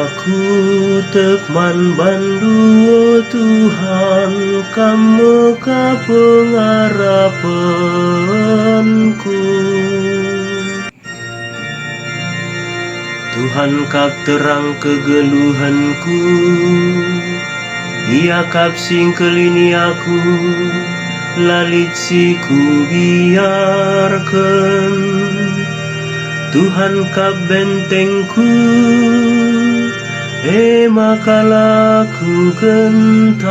Aku tekman bandu Tuhan, kamu ka pengarapanku. Tuhan kap terang kegeluhanku, Ia kap singkelini aku, lalit siku biarkan. Tuhan kap bentengku, makalah ku gentar.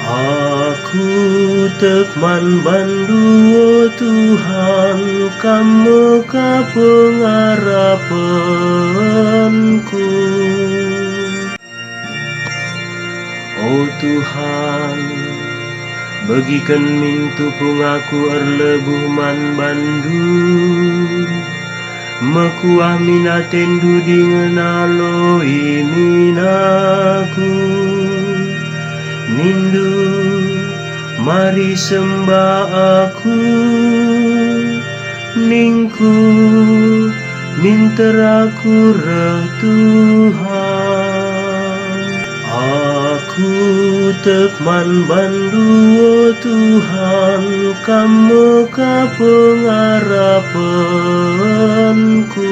Aku tekman bandu Tuhan, kamu ka pengarapanku. Oh Tuhan, bagikan mintu pungaku erlebuh man bandu, makuah minatendu di ngenaloi minaku. Nindu mari sembah aku, ningku minteraku reh Tuhan. Aku tekman bandu Tuhan, kamu ka pengarapanku.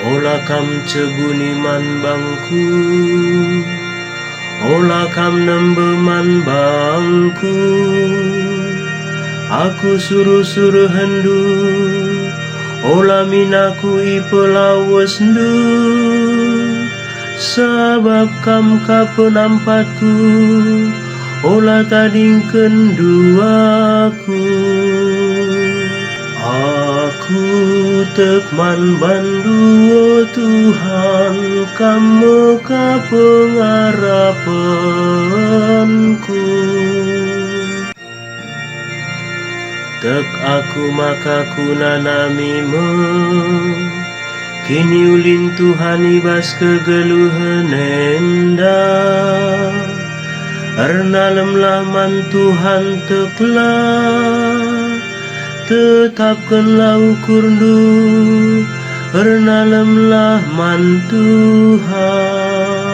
Ola kam cebuni man bangku, ola kam nembe man bangku. Aku suruh-suruh hendu, ola minaku ipelawas ndu. Sabab kam ka penampatku, ola tadingken duaku. Aku tekman bandu Tuhan, kamu ka pengarapanku. Tek aku maka ku nanamimo, kini ulin Tuhan ibas kegeluhan enda. Ernalem man Tuhan teklah, tetapkanlah ukurndu, ernalemlah man Tuhan.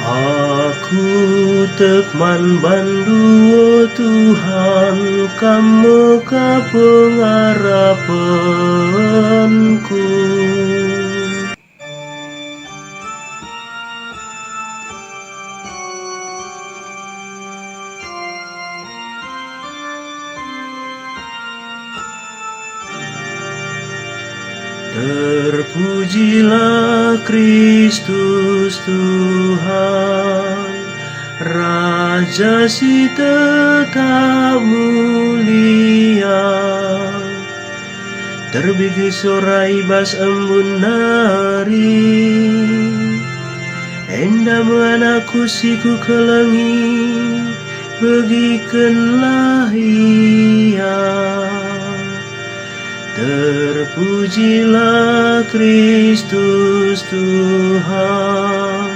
Aku tekman bandu Tuhan, kamu ka pengarapanku. Terpujilah Kristus Tuhan, Raja si tetap mulia. Terbigi sorai bas embun nari, enda anakku siku kelengi, begikenlah ia. Terpujilah Kristus Tuhan,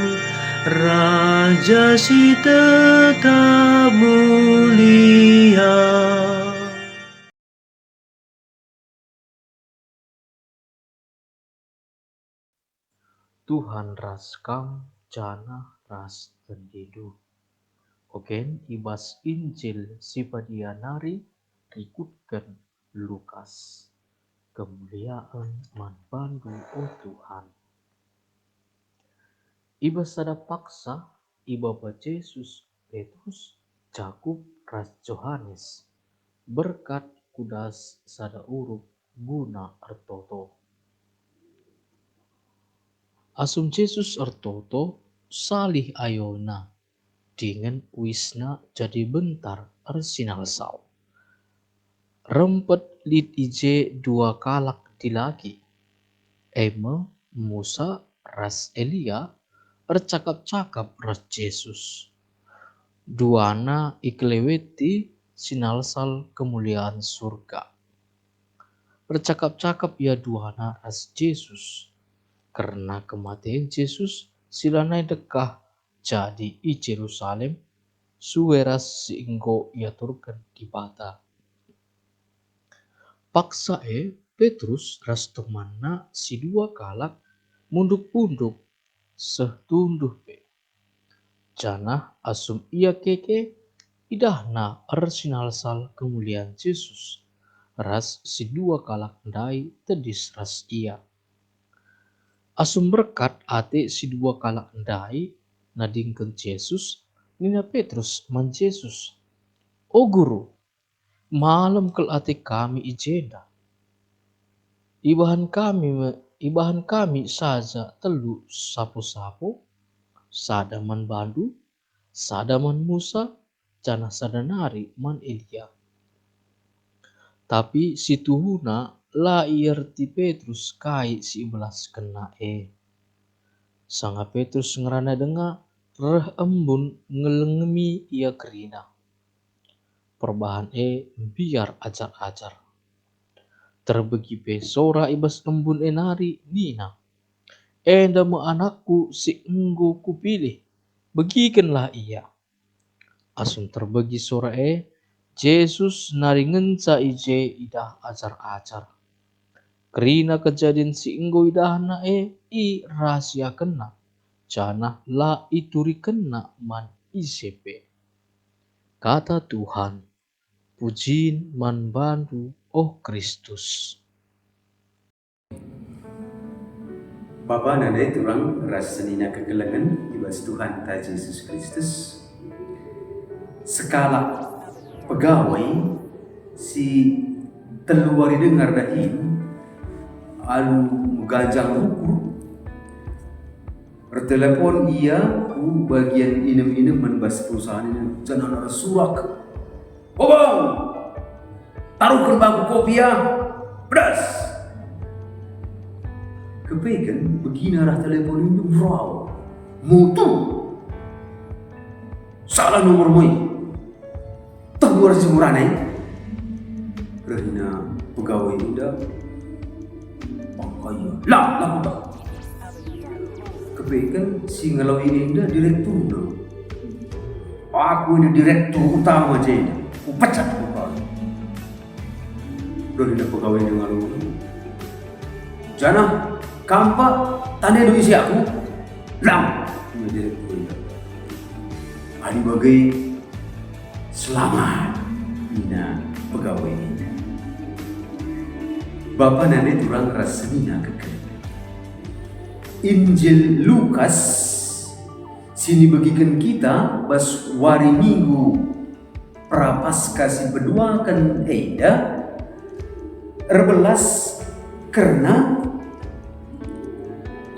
Raja si tetap mulia. Tuhan ras kam jana ras tendidu. Oken ibas Injil sipadia nari rikutkan Lukas. Kemuliaan manbandu o Tuhan. Iba sada paksa iba ba Yesus Petrus Jakub ras Yohanes berkat kudas sada urup guna artoto. Asum Yesus artoto salih ayona dengan wisna jadi bentar arsinalsau. Rempet lid ije dua kalak dilaki. Ema Musa ras Elia ercakap-cakap ras Yesus. Duana ikleweti sinalsal kemuliaan surga. Bercakap-cakap ya duana ras Yesus. Karena kematian Yesus silanai dekah jadi i Jerusalem suweras siinggo ia turkan di bata. Paksa Petrus ras temanna si dua kalak munduk-punduk setunduh pe. Janah asum ia keke idahna arsinalsal kemuliaan Yesus. Ras si dua kalak ndai tedis ras ia. Asum berkat ate si dua kalak ndai nadingken Yesus, nina Petrus man Yesus. O guru, malam kel ate kami ijenda. Ibahan kami saja telu sapu-sapu, sadaman bandu, sadaman Musa, jana sadanari man Elia. Tapi si tuhuna la ierti Petrus kai si belas kena Sanga Petrus ngerana denga reh embun ngelengemi ia kerina. Perbahan biar ajar-ajar. Terbegi pe sora ibas embun nari nina. Enda me anakku si enggo kupilih. Begikenlah ia. Asum terbegi sora Yesus nari ngenca ije idah ajar-ajar. Kerina kejadian si enggo idahna i rahasia kena. Jana la ituri kena man isepe. Kata Tuhan, pujiin man bandu oh Kristus. Bapa nandai turang ras senina kegelengan ibas Tuhan ta Yesus Kristus. Sekala pegawai si teluari dengar dahin alu ganjang buku bertelepon ia ku bagian inem-inem menbas perusahaan ini jangan ada surak. Bang, taruhkan bangku kopi ya, pedas. Kepegan begini arah telepon ini wow, mutu. Salah nomor moi. Tengguar semurane. Kerana pegawai muda. Makanya lah udah. Kepegan si ngalau ini dah direktur dah. Aku ini direktur utama je. Ku pecat kau. Kerana pegawai dengan ngalau. Jana kampa tanda do isi aku. Lang. Ini direktur dah. Ani bagai selamat Nina pegawai ini. Bapa nane turang rasmina kekal. Injil Lukas sini bagikan kita bas wari minggu prapaskah si beduakan Eida erbelas karena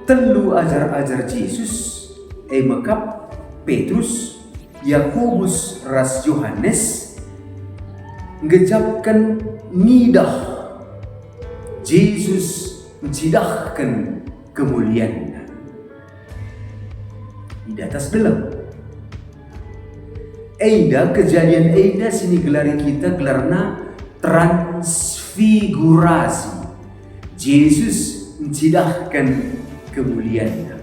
telu ajar-ajar Yesus mekap Petrus Yakobus ras Yohanes ngejapkan nidah Yesus mencidahkan kemuliaan di atas dalam. Eida kejadian Eida sini gelari kita gelarna transfigurasi. Yesus mencidahkan kemuliaan.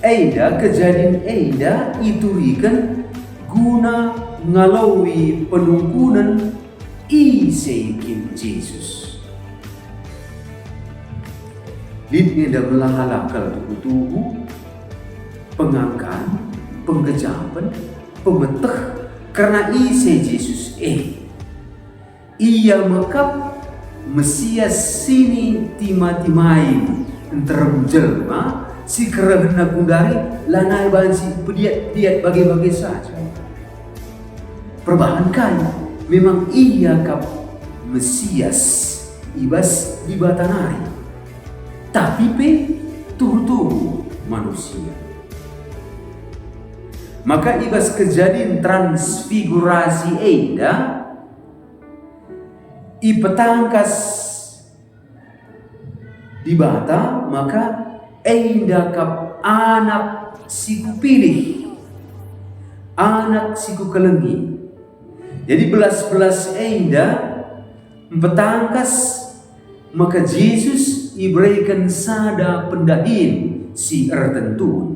Eida kejadian Eida iturikan guna ngalawi penungkunan iseikin Yesus. Lidnya dah melahalakal tubuh, pengangkan, penggejapan, pemeteh, karena isi Yesus ia mekap Mesias sini timai enterem jelma si kerana kundari lanai bansi pediat bagi-bagi saja. Perubahan kaya memang ia kap Mesias ibas di batanari, tapi tuh manusia. Maka ibas kejadian transfigurasi ipetangkas di bata, maka kap anak siku pilih, anak siku kelengi. Jadi belas-belas petangkas, maka Yesus iberikan sada pendahin si tertentu.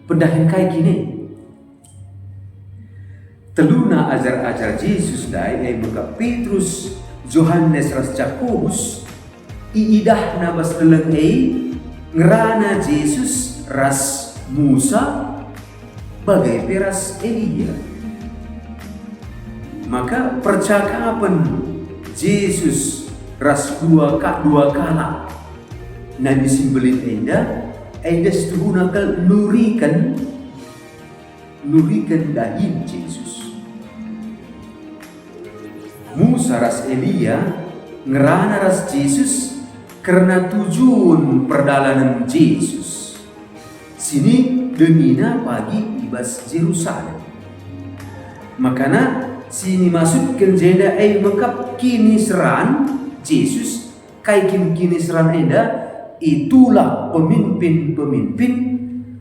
Pendahin kayak gini. Teluna ajar-ajar Yesus maka Petrus, Yohanes ras Yakobus iidah nabas leleng ngerana Yesus ras Musa bagai peras Elia. Maka percakapan Yesus ras dua kala nabi simbolin enda setuhunakal nurikan dahin Yesus. Musa ras Elia ngerana ras Yesus karena tujuan perdalanan Yesus. Sini demina pagi ibas Yerusalem. Makanya sini masuk ke jeda mekap kini seran Yesus kini seran itulah pemimpin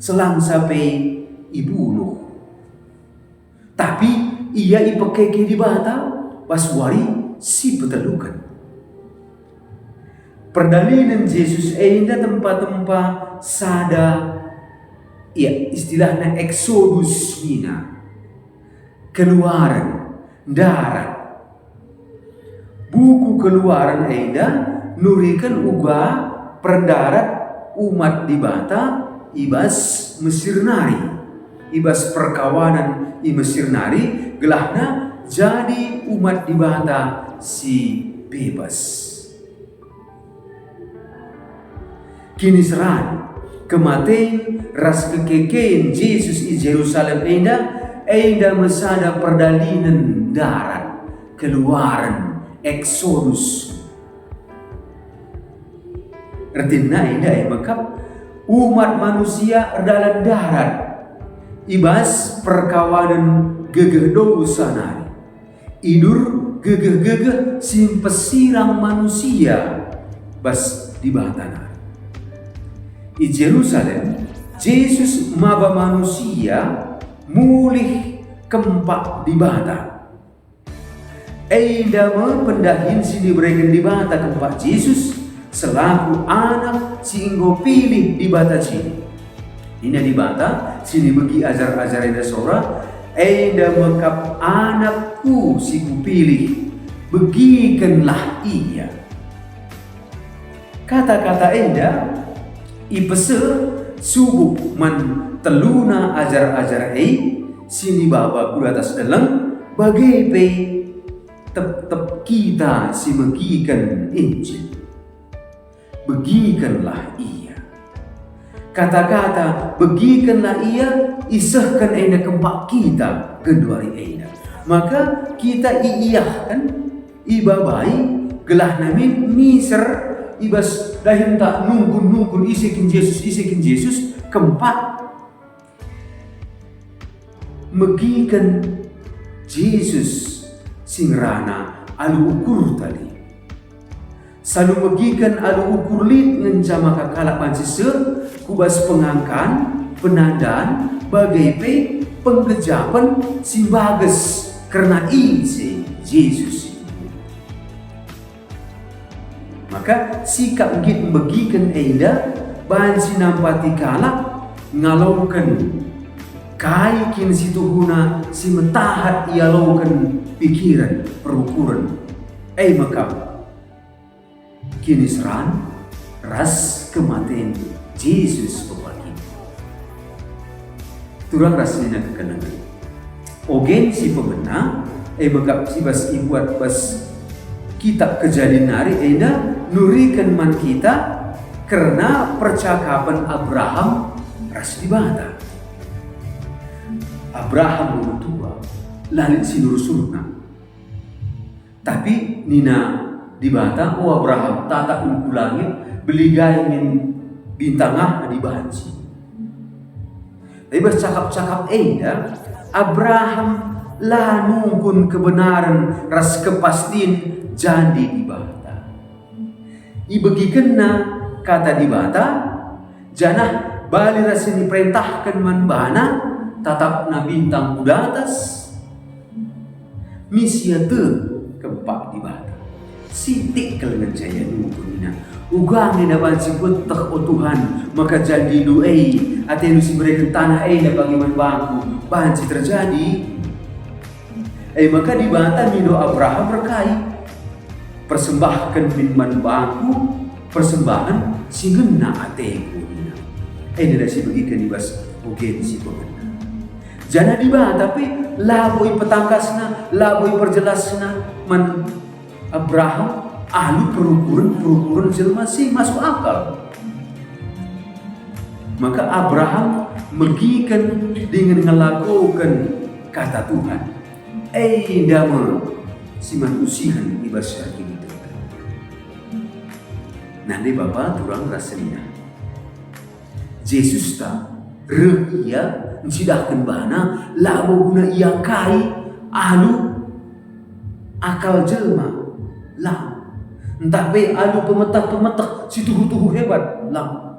selang sampai ibunuh. Tapi ia ipekeke di bata pas wari si petelukan. Perdalinan Yesus tempat-tempat sada istilahnya eksodus nina. Keluaran darat. Buku keluaran nurikan ubah perdarat umat di bata ibas Mesir nari. Ibas perkawanan i Mesir nari gelahna jadi umat di bata si bebas. Kini seran kematian ras kekekein Yesus di Yerusalem enda mesada perdalinan darat, keluaran, eksodus. Artinya maka umat manusia dalam darat ibas perkawanan gegeh dosa nari. Idur gegeh simpesirang manusia bas di batana. Di Yerusalem Yesus maba manusia mulih kempak di bata. Dama pendahin sini berikan di bata kempak Yesus selaku anak singgo pilih di bata sini. Ini di bata sini bagi ajar-ajar sora. Dama kap anakku siku pilih, begikanlah ia. Kata-kata ipese subuk man teluna ajar-ajar sini baba ku atas dalam bagai tetap kita si megikan Injil. Begikanlah ia. Kata-kata begikanlah ia isahkan kempak kita genduari maka kita iiyahkan ibabai gelah namin miser ibas dahin tak nungkun isikin Yesus kempak megikan Yesus singrana alu ukur tadi selalu megikan alu ukur lid ngencama kakalak pancise kubas pengangkan penandaan bagai penggejapan simbages karena isi Yesus. Maka sikap git begikan bahan sinampati kalak ngalaukan kai kin situhuna si mentahat ialaukan pikiran perukuran maka kini seran ras kematian Yesus pepaki. Turang rasanya kekenangan. Ogen si pemena, magap si bas ibuat bas kitab Kejadian hari eda nurikan man kita karena percakapan Abraham ras dibata. Abraham mentua lalit si surna. Tapi nina dibata, oh Abraham tata ungku langit beli gayangin bintangah di banci. Tapi bercakap-cakap eda Abraham lah nungkun kebenaran ras kepastian jadi dibata. Ibagikan na kata dibata janah bali rasin diperintahkan man bana tatap na bintang kuda atas misia te keempat dibata sitik kelengan jaya nungkunina ugang na bansi putak o Tuhan maka jadi luay at si mereka tanah na bagaimana bangku bansi terjadi maka dibata mino Abraham berkai persembahkan minman bangku persembahan singena ateku nina nila si bagikan dibas ugen si pemena jana dibata tapi laboy petangkasna laboy perjelasna man Abraham ahlu perukuran jelma sih masuk akal. Maka Abraham megikan dengan ngelakukan kata Tuhan. Dama si manusian ibas ini. Nanti Bapak turang rasanya. Yesus tak ia mencidahkan bana labo guna ia kai ahlu akal jelma lah. Entah be alu pemetak si tuhu hebat lah.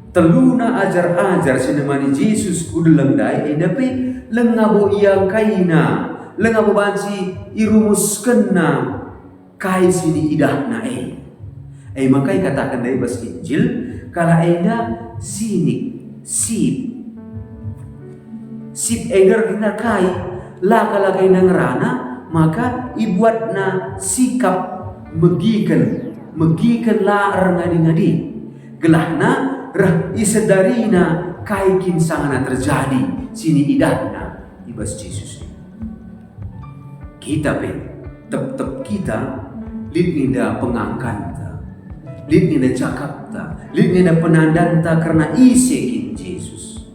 Teluna ajar sinemani Yesus kudu lengdai tapi lengabo yang kaina lengabo bansi irumus kena kai sini idahna makai katakan dari bas Injil kala eda sip eger kena kai la kala kaina ngerana maka ibuat na sikap megikan laar ngadi gelahna rah isedarina kai kinsangana terjadi sini idahna ibas Yesus kita tetap kita lidnida pengangkanta lidnida cakapta lidnida penandanta karena isekin Yesus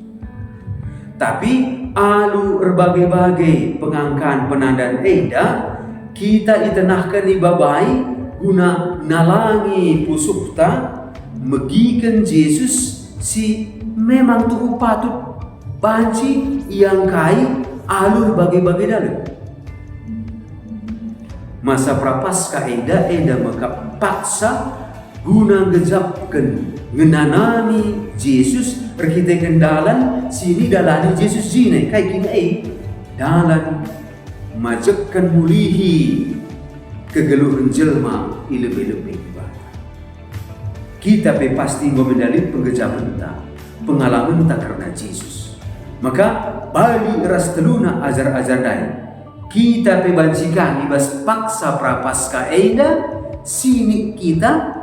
tapi alu berbagai-bagai pengangkan penandan eda kita ditenahkan ibabai guna nalangi pusukta megikan Yesus si memang tuh patut banci yang kai alur bagai-bagai dalam masa prapaskah eda maka paksa guna ngejapkan ngenanami Yesus kita kendalan sini dalani Yesus jine kai kini dalan majekkan mulihi kegeluhan jelma ilebe-lebe kita pasti memendali pengejaman pengalaman karena Yesus maka bali ras teluna ajar-ajar lain kita pebancikan ibas paksa prapaskah eda sini kita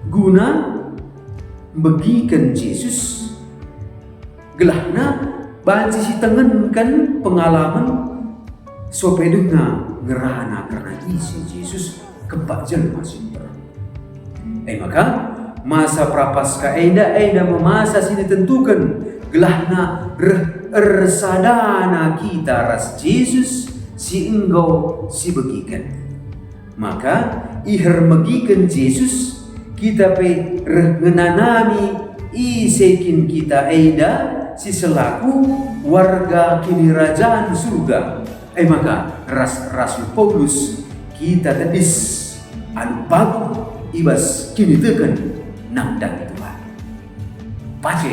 guna begikan Yesus gelahna banci si tengenkan pengalaman sope dengar ngerana karena isi Yesus kepak jelma simper maka masa prapaskah eda memasa sini tentukan gelahna resadana kita ras Yesus si engkau si begikan maka iher megikan Yesus kita pe ngenanami isekin kita si selaku warga kini kerajaan surga maka Rasul Paulus kita tedis anu bagu ibas kini tekan nang dan Tuhan pace